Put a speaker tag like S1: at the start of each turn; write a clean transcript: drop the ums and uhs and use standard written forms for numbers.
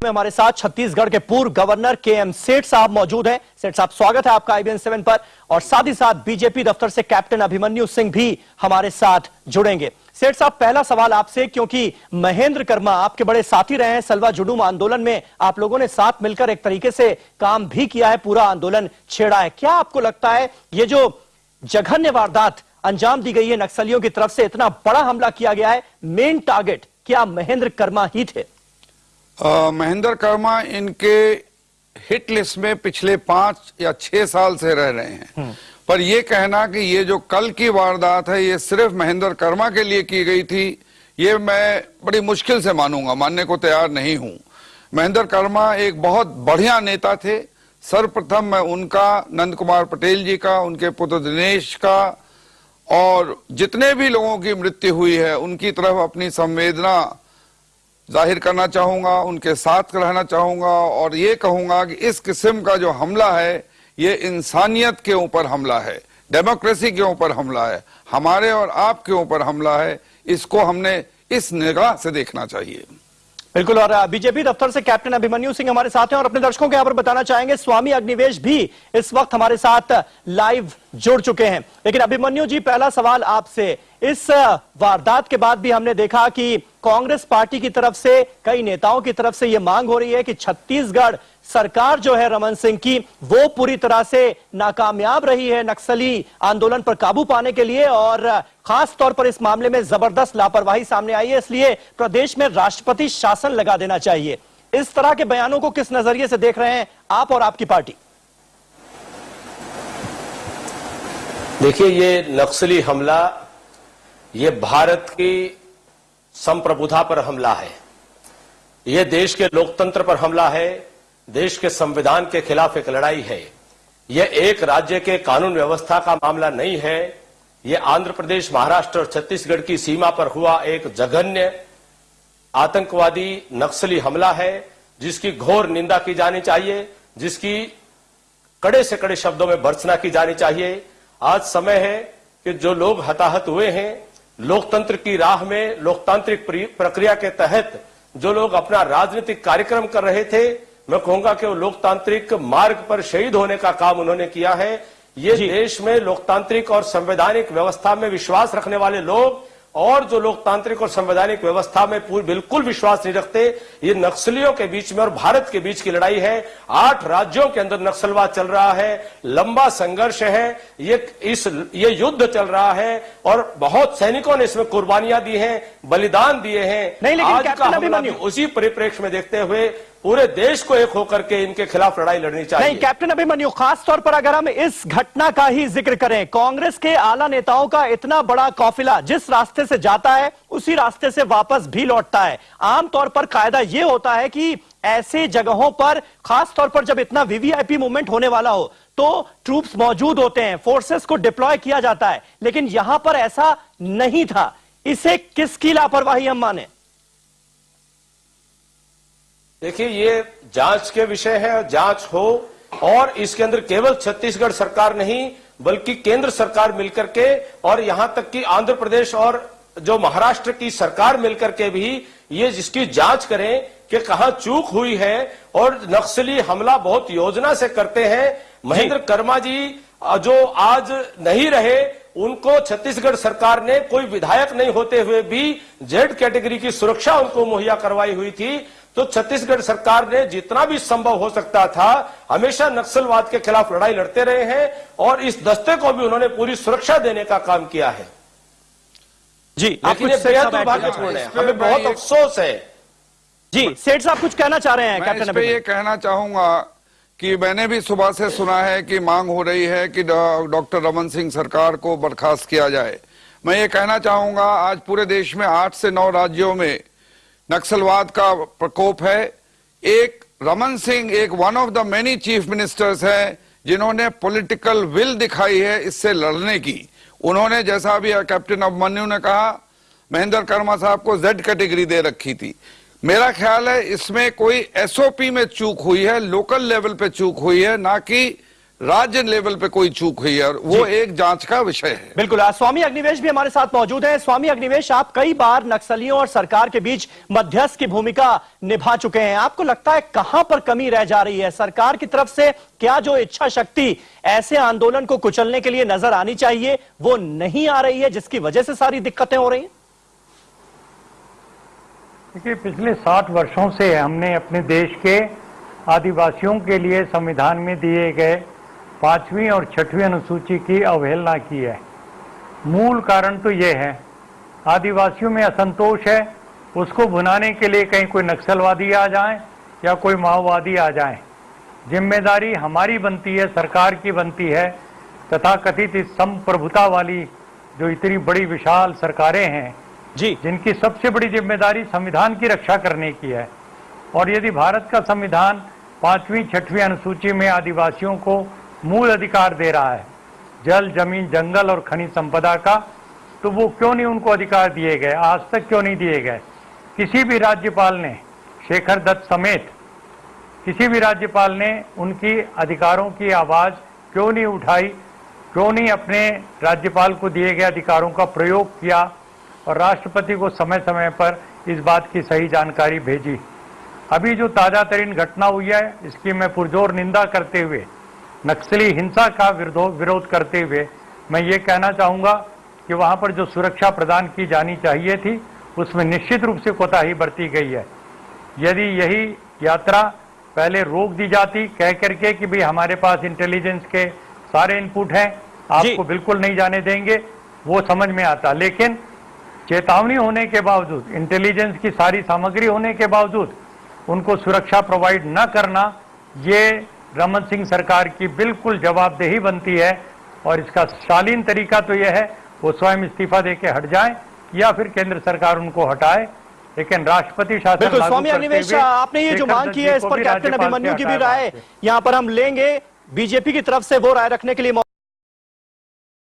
S1: में हमारे साथ छत्तीसगढ़ के पूर्व गवर्नर के.एम. सेठ साहब मौजूद हैं। सेठ साहब, स्वागत है आपका IBN 7 पर। और साथ ही साथ बीजेपी दफ्तर से कैप्टन अभिमन्यु सिंह भी हमारे साथ जुड़ेंगे। सेठ साहब, पहला सवाल आपसे, क्योंकि महेंद्र कर्मा आपके बड़े साथी रहे हैं सलवा जुडूम आंदोलन में, आप लोगों ने साथ मिलकर एक तरीके से काम भी किया है, पूरा आंदोलन छेड़ा है। क्या आपको लगता है ये जो जघन्य वारदात अंजाम दी गई है नक्सलियों की तरफ से, इतना बड़ा हमला किया गया है, मेन टारगेट क्या महेंद्र कर्मा ही थे?
S2: महेंद्र कर्मा इनके हिट लिस्ट में पिछले 5 या 6 साल से रह रहे हैं। पर यह कहना कि ये जो कल की वारदात है ये सिर्फ महेंद्र कर्मा के लिए की गई थी, ये मैं बड़ी मुश्किल से मानूंगा, मानने को तैयार नहीं हूं। महेंद्र कर्मा एक बहुत बढ़िया नेता थे। सर्वप्रथम मैं उनका, नंद कुमार पटेल जी का, उनके पुत्र दिनेश का और जितने भी लोगों की मृत्यु हुई है उनकी तरफ अपनी संवेदना जाहिर करना चाहूंगा, उनके साथ रहना चाहूंगा और ये कहूंगा कि इस किस्म का जो हमला है ये इंसानियत के ऊपर हमला है, डेमोक्रेसी के ऊपर हमला है, हमारे और आपके ऊपर हमला है। इसको हमने इस निगाह से देखना चाहिए।
S1: बिल्कुल। और बीजेपी दफ्तर से कैप्टन अभिमन्यु सिंह हमारे साथ हैं और अपने दर्शकों को यहां पर बताना चाहेंगे, स्वामी अग्निवेश भी इस वक्त हमारे साथ लाइव जुड़ चुके हैं। लेकिन अभिमन्यु जी, पहला सवाल आपसे, इस वारदात के बाद भी हमने देखा कि कांग्रेस पार्टी की तरफ से, कई नेताओं की तरफ से यह मांग हो रही है कि छत्तीसगढ़ सरकार जो है रमन सिंह की, वो पूरी तरह से नाकामयाब रही है नक्सली आंदोलन पर काबू पाने के लिए, और खास तौर पर इस मामले में जबरदस्त लापरवाही सामने आई है, इसलिए प्रदेश में राष्ट्रपति शासन लगा देना चाहिए। इस तरह के बयानों को किस नजरिए से देख रहे हैं आप और आपकी पार्टी?
S3: देखिए, ये नक्सली हमला ये भारत की संप्रभुता पर हमला है, ये देश के लोकतंत्र पर हमला है, देश के संविधान के खिलाफ एक लड़ाई है। यह एक राज्य के कानून व्यवस्था का मामला नहीं है, यह आंध्र प्रदेश, महाराष्ट्र और छत्तीसगढ़ की सीमा पर हुआ एक जघन्य आतंकवादी नक्सली हमला है, जिसकी घोर निंदा की जानी चाहिए, जिसकी कड़े से कड़े शब्दों में भर्त्सना की जानी चाहिए। आज समय है कि जो लोग हताहत हुए हैं, लोकतंत्र की राह में, लोकतांत्रिक प्रक्रिया के तहत जो लोग अपना राजनीतिक कार्यक्रम कर रहे थे, मैं कहूंगा कि वो लोकतांत्रिक मार्ग पर शहीद होने का काम उन्होंने किया है। ये देश में लोकतांत्रिक और संवैधानिक व्यवस्था में विश्वास रखने वाले लोग और जो लोकतांत्रिक और संवैधानिक व्यवस्था में बिल्कुल विश्वास नहीं रखते, ये नक्सलियों के बीच में और भारत के बीच की लड़ाई है। 8 राज्यों के अंदर नक्सलवाद चल रहा है, लंबा संघर्ष है, ये युद्ध चल रहा है और बहुत सैनिकों ने इसमें कुर्बानियां दी हैं, बलिदान दिए हैं।
S1: नहीं, लेकिन
S3: आज का हमला भी उसी परिप्रेक्ष्य में देखते हुए पूरे देश को एक होकर के इनके खिलाफ लड़ाई लड़नी चाहिए।
S1: नहीं कैप्टन अभिमन्यु, खास तौर पर अगर हम इस घटना का ही जिक्र करें, कांग्रेस के आला नेताओं का इतना बड़ा काफिला जिस रास्ते से जाता है उसी रास्ते से वापस भी लौटता है। आमतौर पर कायदा यह होता है कि ऐसे जगहों पर, खास तौर पर जब इतना वीवीआईपी मूवमेंट होने वाला हो, तो ट्रूप्स मौजूद होते हैं, फोर्सेस को डिप्लॉय किया जाता है, लेकिन यहां पर ऐसा नहीं था। इसे किसकी लापरवाही हम माने?
S3: देखिए, ये जांच के विषय है, जांच हो, और इसके अंदर केवल छत्तीसगढ़ सरकार नहीं बल्कि केंद्र सरकार मिलकर के और यहां तक कि आंध्र प्रदेश और जो महाराष्ट्र की सरकार मिलकर के भी ये जिसकी जांच करें कि कहां चूक हुई है। और नक्सली हमला बहुत योजना से करते हैं। महेंद्र कर्मा जी जो आज नहीं रहे, उनको छत्तीसगढ़ सरकार ने कोई विधायक नहीं होते हुए भी जेड कैटेगरी की सुरक्षा उनको मुहैया करवाई हुई थी। तो छत्तीसगढ़ सरकार ने जितना भी संभव हो सकता था हमेशा नक्सलवाद के खिलाफ लड़ाई लड़ते रहे हैं और इस दस्ते को भी उन्होंने पूरी सुरक्षा देने का काम किया है।
S1: जी,
S3: लेकिन ये बेहद दुर्भाग्यपूर्ण है, हमें बहुत अफसोस है।
S1: जी, सेठ साहब कुछ कहना चाह रहे हैं? कैप्टन
S2: मैं ये कहना चाहूंगा कि मैंने भी सुबह से सुना है कि मांग हो रही है कि डॉक्टर रमन सिंह सरकार को बर्खास्त किया जाए। मैं ये कहना चाहूंगा, आज पूरे देश में 8 से 9 राज्यों में नक्सलवाद का प्रकोप है। एक रमन सिंह एक one of the many chief ministers हैं जिन्होंने पॉलिटिकल विल दिखाई है इससे लड़ने की। उन्होंने, जैसा अभी कैप्टन अभिमन्यु ने कहा, महेंद्र कर्मा साहब को जेड कैटेगरी दे रखी थी। मेरा ख्याल है इसमें कोई एसओपी में चूक हुई है, लोकल लेवल पे चूक हुई है, ना कि राज्य लेवल पे कोई चूक हुई है और वो एक जांच का विषय है।
S1: बिल्कुल। स्वामी अग्निवेश भी हमारे साथ मौजूद हैं। स्वामी अग्निवेश, आप कई बार नक्सलियों और सरकार के बीच मध्यस्थ की भूमिका निभा चुके हैं। आपको लगता है कहां पर कमी रह जा रही है? सरकार की तरफ से क्या जो इच्छा शक्ति ऐसे आंदोलन को कुचलने के लिए नजर आनी चाहिए वो नहीं आ रही है, जिसकी वजह से सारी दिक्कतें हो रही हैं?
S4: देखिए, पिछले 60 वर्षों से हमने अपने देश के आदिवासियों के लिए संविधान में दिए गए 5वीं और 6वीं अनुसूची की अवहेलना की है। मूल कारण तो ये है, आदिवासियों में असंतोष है, उसको भुनाने के लिए कहीं कोई नक्सलवादी आ जाए या कोई माओवादी आ जाए। जिम्मेदारी हमारी बनती है, सरकार की बनती है। तथाकथित इस संप्रभुता वाली जो इतनी बड़ी विशाल सरकारें हैं
S1: जी,
S4: जिनकी सबसे बड़ी जिम्मेदारी संविधान की रक्षा करने की है, और यदि भारत का संविधान 5वीं 6वीं अनुसूची में आदिवासियों को मूल अधिकार दे रहा है, जल, जमीन, जंगल और खनिज संपदा का, तो वो क्यों नहीं उनको अधिकार दिए गए? आज तक क्यों नहीं दिए गए? किसी भी राज्यपाल ने, शेखर दत्त समेत किसी भी राज्यपाल ने उनकी अधिकारों की आवाज क्यों नहीं उठाई? क्यों नहीं अपने राज्यपाल को दिए गए अधिकारों का प्रयोग किया और राष्ट्रपति को समय समय पर इस बात की सही जानकारी भेजी? अभी जो ताजा तरीन घटना हुई है, इसकी मैं पुरजोर निंदा करते हुए, नक्सली हिंसा का विरोध करते हुए मैं ये कहना चाहूँगा कि वहाँ पर जो सुरक्षा प्रदान की जानी चाहिए थी, उसमें निश्चित रूप से कोताही बरती गई है। यदि यही यात्रा पहले रोक दी जाती, कह करके कि भाई हमारे पास इंटेलिजेंस के सारे इनपुट हैं, आपको बिल्कुल नहीं जाने देंगे, वो समझ में आता। लेकिन चेतावनी होने के बावजूद, इंटेलिजेंस की सारी सामग्री होने के बावजूद उनको सुरक्षा प्रोवाइड न करना, ये रमन सिंह सरकार की बिल्कुल जवाबदेही बनती है। और इसका शालीन तरीका तो यह है वो स्वयं इस्तीफा देके हट जाएं या फिर केंद्र सरकार उनको हटाए, लेकिन राष्ट्रपति शासन
S1: बिल्कुल।
S4: लागू
S1: स्वामी
S4: करते
S1: अग्निवेश,
S4: हुए
S1: आपने ये जो
S4: शेखर
S1: मांग
S4: दत्त
S1: की
S4: जी
S1: है इस
S4: को
S1: पर
S4: भी
S1: कैप्टन
S4: राज्यपाल
S1: अभिमन्यु
S4: से
S1: की भी
S4: हटाया
S1: राय यहां पर हम लेंगे। बीजेपी की तरफ से वो राय रखने के लिए